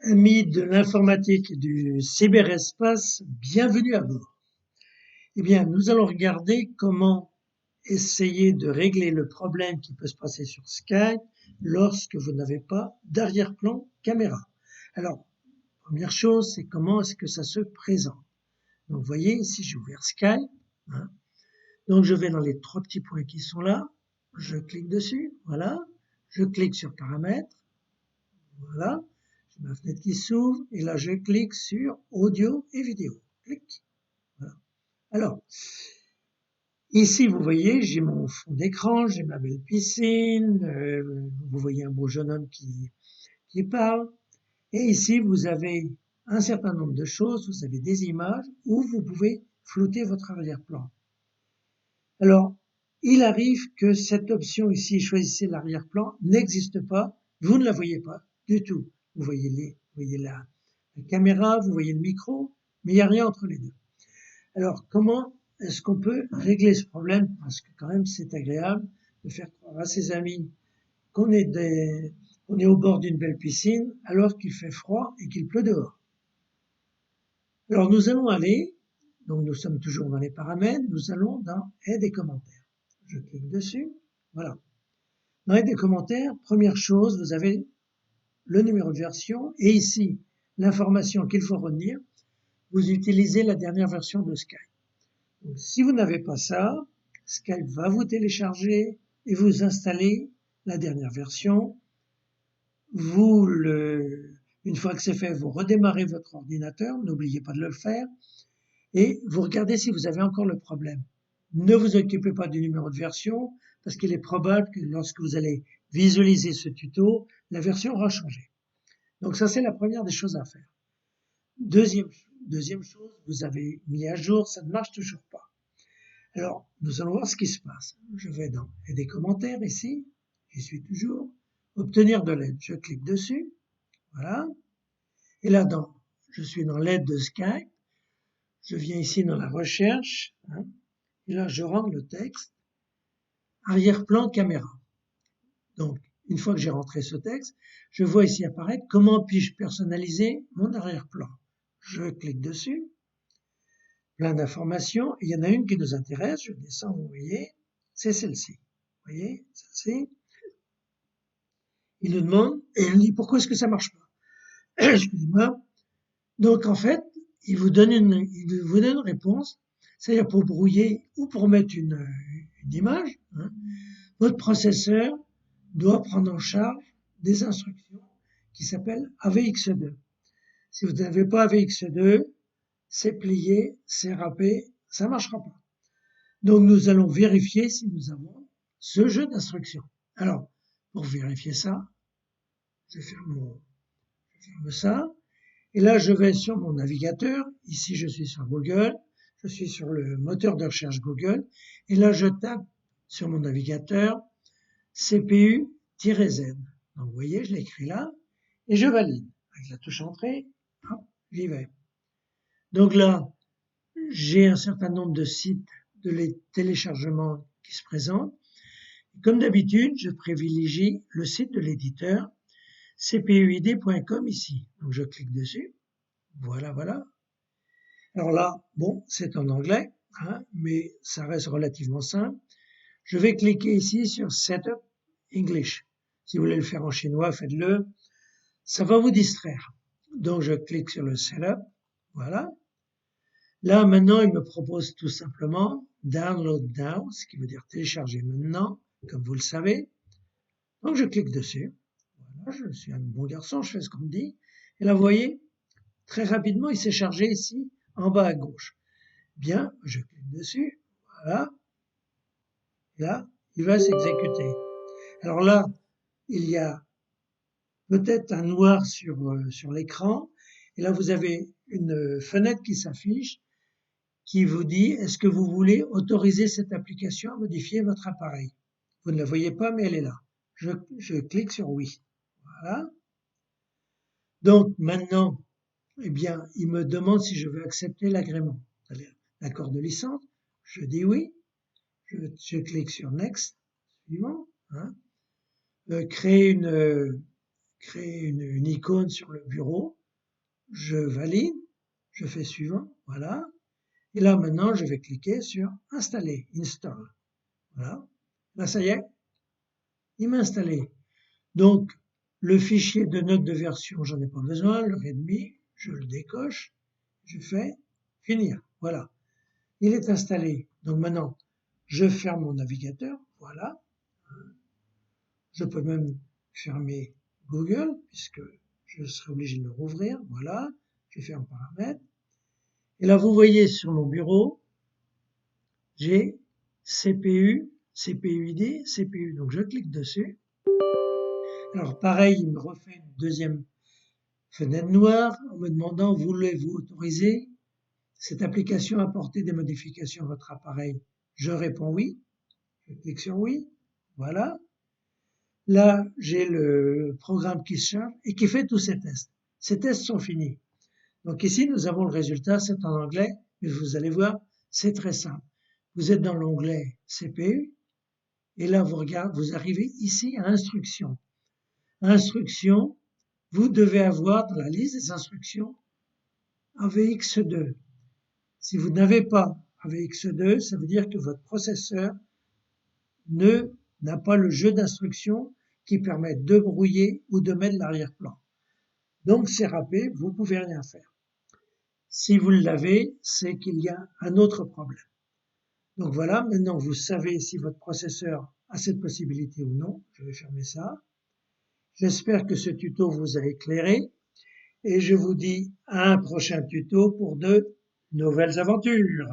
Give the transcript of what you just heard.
Amis de l'informatique et du cyberespace, bienvenue à bord. Eh bien, nous allons regarder comment essayer de régler le problème qui peut se passer sur Skype lorsque vous n'avez pas d'arrière-plan caméra. Alors, première chose, c'est comment est-ce que ça se présente. Donc, vous voyez, ici, j'ai ouvert Skype. Hein. Donc, je vais dans les trois petits points qui sont là. Je clique dessus. Voilà. Je clique sur paramètres. Voilà. J'ai ma fenêtre qui s'ouvre et là je clique sur audio et vidéo. Clic. Voilà. Alors, ici vous voyez, j'ai mon fond d'écran, j'ai ma belle piscine, vous voyez un beau jeune homme qui parle. Et ici vous avez un certain nombre de choses, vous avez des images où vous pouvez flouter votre arrière-plan. Alors, il arrive que cette option ici, choisissez l'arrière-plan, n'existe pas, vous ne la voyez pas du tout. Vous voyez la caméra, vous voyez le micro, mais il n'y a rien entre les deux. Alors, comment est-ce qu'on peut régler ce problème? Parce que quand même, c'est agréable de faire croire à ses amis qu'on est, on est au bord d'une belle piscine alors qu'il fait froid et qu'il pleut dehors. Alors, nous allons aller, donc nous sommes toujours dans les paramètres, nous allons dans Aide et commentaires. Je clique dessus, voilà. Dans Aide et commentaires, première chose, vous avez le numéro de version et ici, l'information qu'il faut retenir, vous utilisez la dernière version de Skype. Donc, si vous n'avez pas ça, Skype va vous télécharger et vous installer la dernière version. Une fois que c'est fait, vous redémarrez votre ordinateur, n'oubliez pas de le faire, et vous regardez si vous avez encore le problème. Ne vous occupez pas du numéro de version, parce qu'il est probable que lorsque vous allez visualiser ce tuto, la version aura changé. Donc ça, c'est la première des choses à faire. Deuxième chose, vous avez mis à jour, ça ne marche toujours pas. Alors, nous allons voir ce qui se passe. Je vais dans Aide et commentaires ici, j'y suis toujours. Obtenir de l'aide, je clique dessus, voilà. Et là, je suis dans l'aide de Skype, je viens ici dans la recherche, hein, et là, je rentre le texte, arrière-plan caméra. Donc, une fois que j'ai rentré ce texte, je vois ici apparaître comment puis-je personnaliser mon arrière-plan. Je clique dessus, plein d'informations, il y en a une qui nous intéresse, je descends, vous voyez, c'est celle-ci. Vous voyez, celle-ci. Il nous demande, et il nous dit pourquoi est-ce que ça marche pas. Excusez-moi. Donc en fait, il vous donne une réponse, c'est-à-dire pour brouiller ou pour mettre une image, hein, votre processeur doit prendre en charge des instructions qui s'appellent AVX2. Si vous n'avez pas AVX2, c'est plié, c'est râpé, ça ne marchera pas. Donc nous allons vérifier si nous avons ce jeu d'instructions. Alors, pour vérifier ça, je ferme ça. Et là, je vais sur mon navigateur. Ici, je suis sur Google. Je suis sur le moteur de recherche Google. Et là, je tape sur mon navigateur CPU-Z. Donc, vous voyez, je l'écris là. Et je valide. Avec la touche entrée, hop, j'y vais. Donc là, j'ai un certain nombre de sites de téléchargement qui se présentent. Comme d'habitude, je privilégie le site de l'éditeur cpuid.com ici. Donc je clique dessus. Voilà, voilà. Alors là, bon, c'est en anglais, hein, mais ça reste relativement simple. Je vais cliquer ici sur Setup English. Si vous voulez le faire en chinois, faites-le. Ça va vous distraire. Donc je clique sur le Setup. Voilà. Là, maintenant, il me propose tout simplement Download Now, ce qui veut dire télécharger maintenant, comme vous le savez. Donc je clique dessus. Voilà, je suis un bon garçon, je fais ce qu'on me dit. Et là, vous voyez, très rapidement, il s'est chargé ici, en bas à gauche. Bien, je clique dessus. Voilà. Là, il va s'exécuter. Alors là, il y a peut-être un noir sur l'écran. Et là, vous avez une fenêtre qui s'affiche qui vous dit est-ce que vous voulez autoriser cette application à modifier votre appareil. Vous ne la voyez pas, mais elle est là. Je clique sur oui. Voilà. Donc maintenant, eh bien, il me demande si je veux accepter l'agrément, c'est-à-dire l'accord de licence. Je dis oui. Je clique sur Next, suivant. Hein. Créer créer une icône sur le bureau, je valide, je fais suivant, voilà. Et là maintenant, je vais cliquer sur installer, install. Voilà. Là, ça y est, il m'a installé. Donc, le fichier de notes de version, j'en ai pas besoin, le readme, je le décoche, je fais finir. Voilà. Il est installé. Donc maintenant, je ferme mon navigateur. Voilà. Je peux même fermer Google puisque je serai obligé de le rouvrir. Voilà. Je ferme paramètres. Et là, vous voyez sur mon bureau, j'ai CPU, CPUID, CPU. Donc je clique dessus. Alors pareil, il me refait une deuxième fenêtre noire en me demandant voulez-vous autoriser cette application à apporter des modifications à votre appareil. Je réponds oui. Je clique sur oui. Voilà. Là, j'ai le programme qui se charge et qui fait tous ces tests. Ces tests sont finis. Donc ici, nous avons le résultat, c'est en anglais, mais vous allez voir, c'est très simple. Vous êtes dans l'onglet CPU et là, vous regardez, vous arrivez ici à instructions. Instructions, vous devez avoir dans la liste des instructions AVX2. Si vous n'avez pas AVX2, ça veut dire que votre processeur n'a pas le jeu d'instructions qui permet de brouiller ou de mettre l'arrière-plan. Donc c'est râpé, vous ne pouvez rien faire. Si vous l'avez, c'est qu'il y a un autre problème. Donc voilà, maintenant vous savez si votre processeur a cette possibilité ou non. Je vais fermer ça. J'espère que ce tuto vous a éclairé et je vous dis à un prochain tuto pour de nouvelles aventures.